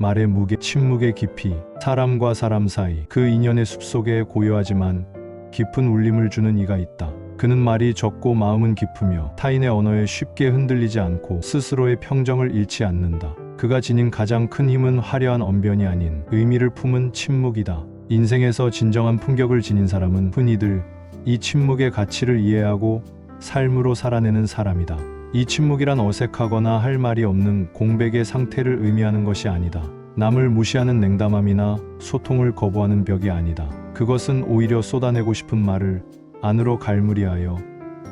말의 무게, 침묵의 깊이, 사람과 사람 사이 그 인연의 숲속에 고요하지만 깊은 울림을 주는 이가 있다. 그는 말이 적고 마음은 깊으며 타인의 언어에 쉽게 흔들리지 않고 스스로의 평정을 잃지 않는다. 그가 지닌 가장 큰 힘은 화려한 언변이 아닌 의미를 품은 침묵이다. 인생에서 진정한 품격을 지닌 사람은 흔히들 이 침묵의 가치를 이해하고 삶으로 살아내는 사람이다. 이 침묵이란 어색하거나 할 말이 없는 공백의 상태를 의미하는 것이 아니다. 남을 무시하는 냉담함이나 소통을 거부하는 벽이 아니다. 그것은 오히려 쏟아내고 싶은 말을 안으로 갈무리하여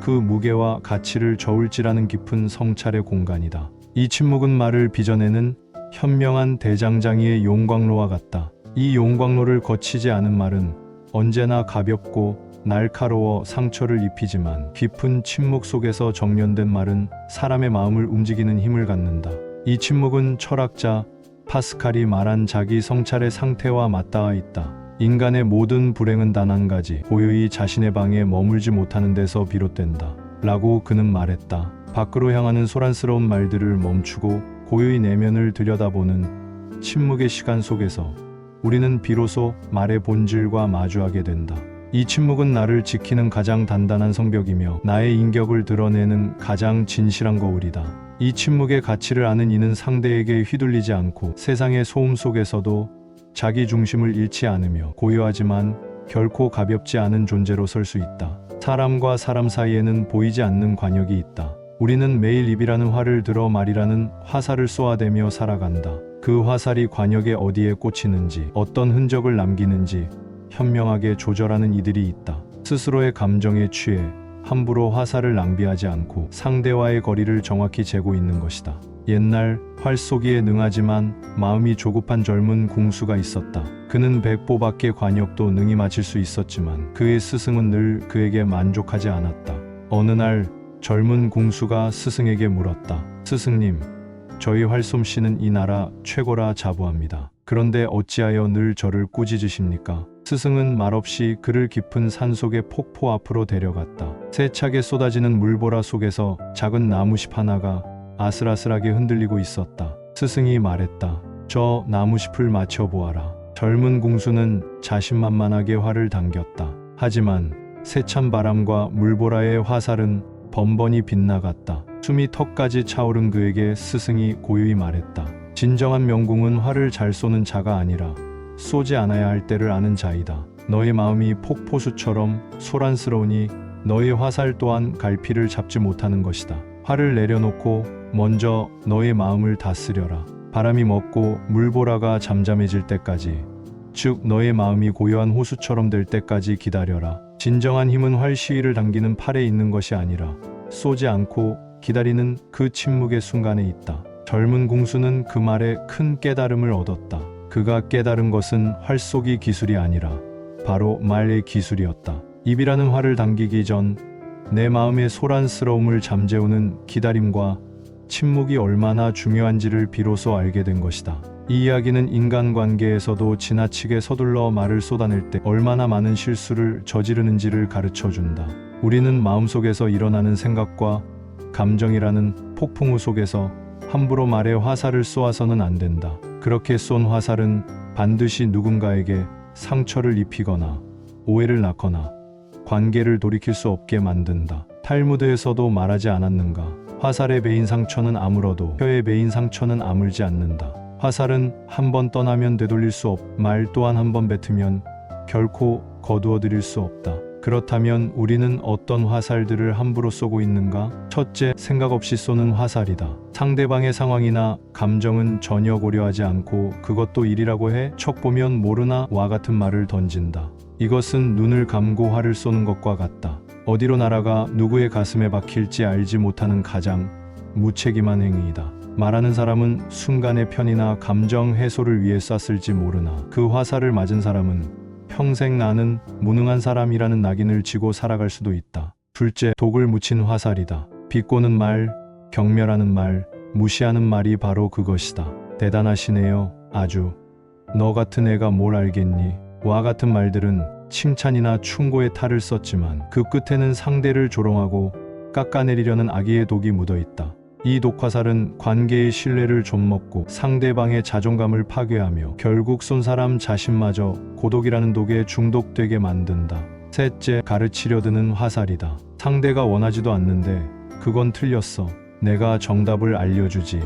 그 무게와 가치를 저울질하는 깊은 성찰의 공간이다. 이 침묵은 말을 빚어내는 현명한 대장장이의 용광로와 같다. 이 용광로를 거치지 않은 말은 언제나 가볍고 날카로워 상처를 입히지만 깊은 침묵 속에서 정련된 말은 사람의 마음을 움직이는 힘을 갖는다. 이 침묵은 철학자 파스칼이 말한 자기 성찰의 상태와 맞닿아 있다. 인간의 모든 불행은 단 한 가지, 고요히 자신의 방에 머물지 못하는 데서 비롯된다. 라고 그는 말했다. 밖으로 향하는 소란스러운 말들을 멈추고 고요히 내면을 들여다보는 침묵의 시간 속에서 우리는 비로소 말의 본질과 마주하게 된다. 이 침묵은 나를 지키는 가장 단단한 성벽이며 나의 인격을 드러내는 가장 진실한 거울이다. 이 침묵의 가치를 아는 이는 상대에게 휘둘리지 않고 세상의 소음 속에서도 자기 중심을 잃지 않으며 고요하지만 결코 가볍지 않은 존재로 설 수 있다. 사람과 사람 사이에는 보이지 않는 관역이 있다. 우리는 매일 입이라는 활을 들어 말이라는 화살을 쏘아대며 살아간다. 그 화살이 관역에 어디에 꽂히는지, 어떤 흔적을 남기는지 현명하게 조절하는 이들이 있다. 스스로의 감정에 취해 함부로 화살을 낭비하지 않고 상대와의 거리를 정확히 재고 있는 것이다. 옛날 활 쏘기에 능하지만 마음이 조급한 젊은 궁수가 있었다. 그는 100보밖에 관역도 능히 맞힐 수 있었지만 그의 스승은 늘 그에게 만족하지 않았다. 어느 날 젊은 궁수가 스승에게 물었다. 스승님, 저희 활솜씨는 이 나라 최고라 자부합니다. 그런데 어찌하여 늘 저를 꾸짖으십니까? 스승은 말없이 그를 깊은 산속의 폭포 앞으로 데려갔다. 세차게 쏟아지는 물보라 속에서 작은 나무십 하나가 아슬아슬하게 흔들리고 있었다. 스승이 말했다. 저 나무십을 맞춰보아라. 젊은 궁수는 자신만만하게 활을 당겼다. 하지만 세찬 바람과 물보라의 화살은 번번이 빗나갔다. 숨이 턱까지 차오른 그에게 스승이 고요히 말했다. 진정한 명궁은 활을 잘 쏘는 자가 아니라 쏘지 않아야 할 때를 아는 자이다. 너의 마음이 폭포수처럼 소란스러우니 너의 화살 또한 갈피를 잡지 못하는 것이다. 활을 내려놓고 먼저 너의 마음을 다스려라. 바람이 멎고 물보라가 잠잠해질 때까지, 즉 너의 마음이 고요한 호수처럼 될 때까지 기다려라. 진정한 힘은 활 시위를 당기는 팔에 있는 것이 아니라 쏘지 않고 기다리는 그 침묵의 순간에 있다. 젊은 궁수는 그 말에 큰 깨달음을 얻었다. 그가 깨달은 것은 활쏘기 기술이 아니라 바로 말의 기술이었다. 입이라는 활을 당기기 전 내 마음의 소란스러움을 잠재우는 기다림과 침묵이 얼마나 중요한지를 비로소 알게 된 것이다. 이 이야기는 인간관계에서도 지나치게 서둘러 말을 쏟아낼 때 얼마나 많은 실수를 저지르는지를 가르쳐준다. 우리는 마음속에서 일어나는 생각과 감정이라는 폭풍우 속에서 함부로 말에 화살을 쏘아서는 안 된다. 그렇게 쏜 화살은 반드시 누군가에게 상처를 입히거나 오해를 낳거나 관계를 돌이킬 수 없게 만든다. 탈무드에서도 말하지 않았는가? 화살에 베인 상처는 아물어도 혀에 베인 상처는 아물지 않는다. 화살은 한 번 떠나면 되돌릴 수 말 또한 한 번 뱉으면 결코 거두어들일 수 없다. 그렇다면 우리는 어떤 화살들을 함부로 쏘고 있는가? 첫째, 생각 없이 쏘는 화살이다. 상대방의 상황이나 감정은 전혀 고려하지 않고 그것도 일이라고 해 척 보면 모르나 와 같은 말을 던진다. 이것은 눈을 감고 활을 쏘는 것과 같다. 어디로 날아가 누구의 가슴에 박힐지 알지 못하는 가장 무책임한 행위이다. 말하는 사람은 순간의 편의나 감정 해소를 위해 쐈을지 모르나 그 화살을 맞은 사람은 평생 나는 무능한 사람이라는 낙인을 지고 살아갈 수도 있다. 둘째, 독을 묻힌 화살이다. 비꼬는 말, 경멸하는 말, 무시하는 말이 바로 그것이다. 대단하시네요. 아주. 너 같은 애가 뭘 알겠니? 와 같은 말들은 칭찬이나 충고의 탈을 썼지만 그 끝에는 상대를 조롱하고 깎아내리려는 악의의 독이 묻어있다. 이 독화살은 관계의 신뢰를 좀먹고 상대방의 자존감을 파괴하며 결국 쏜 사람 자신마저 고독이라는 독에 중독되게 만든다. 셋째, 가르치려 드는 화살이다. 상대가 원하지도 않는데 그건 틀렸어. 내가 정답을 알려주지.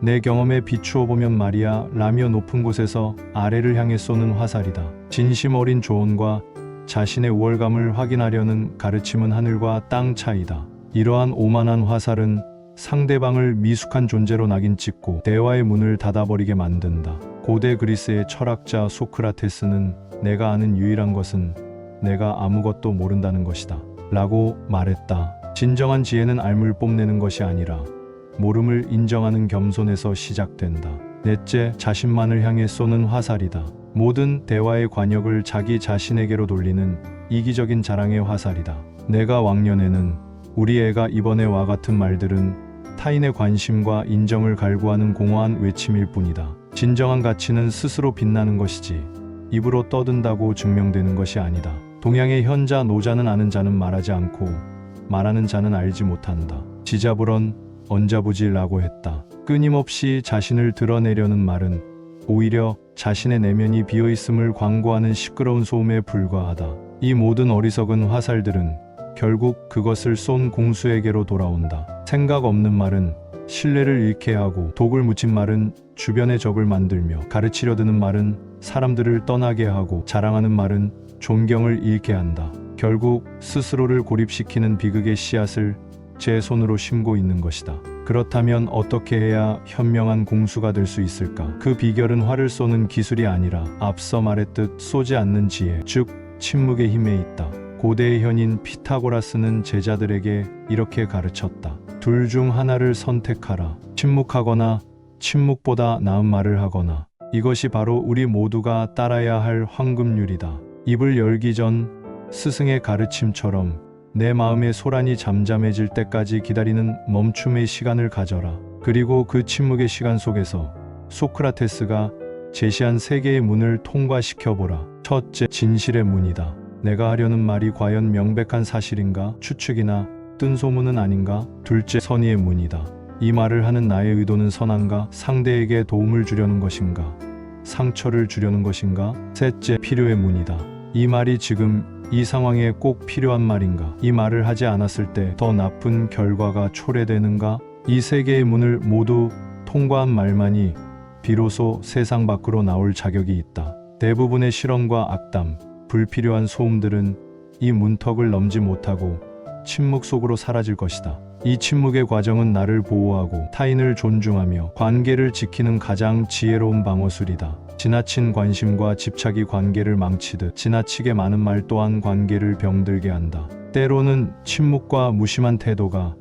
내 경험에 비추어 보면 말이야 라며 높은 곳에서 아래를 향해 쏘는 화살이다. 진심 어린 조언과 자신의 우월감을 확인하려는 가르침은 하늘과 땅 차이다. 이러한 오만한 화살은 상대방을 미숙한 존재로 낙인 찍고 대화의 문을 닫아버리게 만든다. 고대 그리스의 철학자 소크라테스는 내가 아는 유일한 것은 내가 아무것도 모른다는 것이다 라고 말했다. 진정한 지혜는 알물 뽐내는 것이 아니라 모름을 인정하는 겸손에서 시작된다. 넷째, 자신만을 향해 쏘는 화살이다. 모든 대화의 관역을 자기 자신에게로 돌리는 이기적인 자랑의 화살이다. 내가 왕년에는, 우리 애가 이번에와 같은 말들은 타인의 관심과 인정을 갈구하는 공허한 외침일 뿐이다. 진정한 가치는 스스로 빛나는 것이지 입으로 떠든다고 증명되는 것이 아니다. 동양의 현자 노자는 아는 자는 말하지 않고 말하는 자는 알지 못한다. 지자불언 언자부지라고 했다. 끊임없이 자신을 드러내려는 말은 오히려 자신의 내면이 비어있음을 광고하는 시끄러운 소음에 불과하다. 이 모든 어리석은 화살들은 결국 그것을 쏜 공수에게로 돌아온다. 생각 없는 말은 신뢰를 잃게 하고, 독을 묻힌 말은 주변의 적을 만들며, 가르치려 드는 말은 사람들을 떠나게 하고, 자랑하는 말은 존경을 잃게 한다. 결국 스스로를 고립시키는 비극의 씨앗을 제 손으로 심고 있는 것이다. 그렇다면 어떻게 해야 현명한 공수가 될 수 있을까? 그 비결은 활을 쏘는 기술이 아니라 앞서 말했듯 쏘지 않는 지혜, 즉 침묵의 힘에 있다. 고대의 현인 피타고라스는 제자들에게 이렇게 가르쳤다. 둘 중 하나를 선택하라. 침묵하거나 침묵보다 나은 말을 하거나. 이것이 바로 우리 모두가 따라야 할 황금률이다. 입을 열기 전 스승의 가르침처럼 내 마음의 소란이 잠잠해질 때까지 기다리는 멈춤의 시간을 가져라. 그리고 그 침묵의 시간 속에서 소크라테스가 제시한 세 개의 문을 통과시켜보라. 첫째, 진실의 문이다. 내가 하려는 말이 과연 명백한 사실인가? 추측이나 뜬 소문은 아닌가? 둘째, 선의의 문이다. 이 말을 하는 나의 의도는 선한가? 상대에게 도움을 주려는 것인가? 상처를 주려는 것인가? 셋째, 필요의 문이다. 이 말이 지금 이 상황에 꼭 필요한 말인가? 이 말을 하지 않았을 때 더 나쁜 결과가 초래되는가? 이 세 개의 문을 모두 통과한 말만이 비로소 세상 밖으로 나올 자격이 있다. 대부분의 실언과 악담, 불필요한 소음들은 이 문턱을 넘지 못하고 침묵 속으로 사라질 것이다. 이 침묵의 과정은 나를 보호하고 타인을 존중하며 관계를 지키는 가장 지혜로운 방어술이다. 지나친 관심과 집착이 관계를 망치듯 지나치게 많은 말 또한 관계를 병들게 한다. 때로는 침묵과 무심한 태도가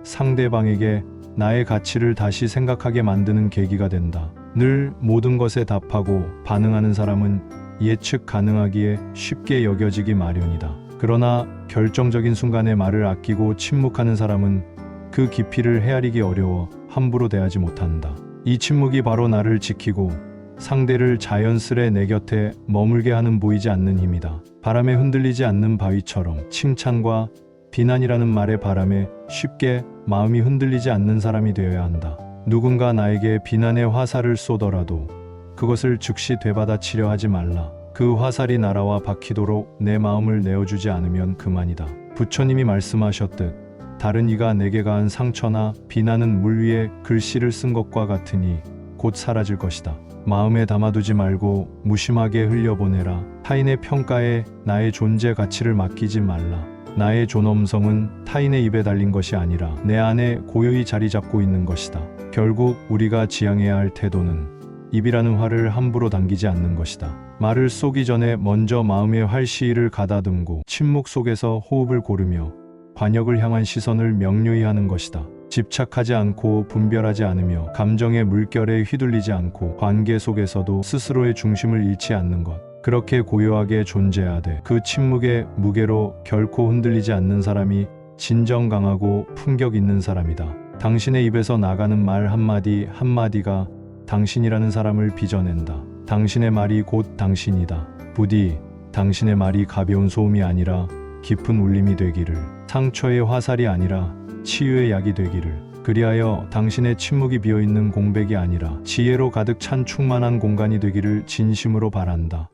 상대방에게 나의 가치를 다시 생각하게 만드는 계기가 된다. 늘 모든 것에 답하고 반응하는 사람은 예측 가능하기에 쉽게 여겨지기 마련이다. 그러나 결정적인 순간에 말을 아끼고 침묵하는 사람은 그 깊이를 헤아리기 어려워 함부로 대하지 못한다. 이 침묵이 바로 나를 지키고 상대를 자연스레 내 곁에 머물게 하는 보이지 않는 힘이다. 바람에 흔들리지 않는 바위처럼 칭찬과 비난이라는 말의 바람에 쉽게 마음이 흔들리지 않는 사람이 되어야 한다. 누군가 나에게 비난의 화살을 쏘더라도 그것을 즉시 되받아치려 하지 말라. 그 화살이 날아와 박히도록 내 마음을 내어주지 않으면 그만이다. 부처님이 말씀하셨듯 다른 이가 내게 가한 상처나 비난은 물 위에 글씨를 쓴 것과 같으니 곧 사라질 것이다. 마음에 담아두지 말고 무심하게 흘려보내라. 타인의 평가에 나의 존재 가치를 맡기지 말라. 나의 존엄성은 타인의 입에 달린 것이 아니라 내 안에 고요히 자리 잡고 있는 것이다. 결국 우리가 지향해야 할 태도는 입이라는 활을 함부로 당기지 않는 것이다. 말을 쏘기 전에 먼저 마음의 활시위를 가다듬고 침묵 속에서 호흡을 고르며 관역을 향한 시선을 명료히 하는 것이다. 집착하지 않고 분별하지 않으며 감정의 물결에 휘둘리지 않고 관계 속에서도 스스로의 중심을 잃지 않는 것. 그렇게 고요하게 존재하되 그 침묵의 무게로 결코 흔들리지 않는 사람이 진정 강하고 품격 있는 사람이다. 당신의 입에서 나가는 말 한마디 한마디가 당신이라는 사람을 빚어낸다. 당신의 말이 곧 당신이다. 부디 당신의 말이 가벼운 소음이 아니라 깊은 울림이 되기를, 상처의 화살이 아니라 치유의 약이 되기를, 그리하여 당신의 침묵이 비어있는 공백이 아니라 지혜로 가득 찬 충만한 공간이 되기를 진심으로 바란다.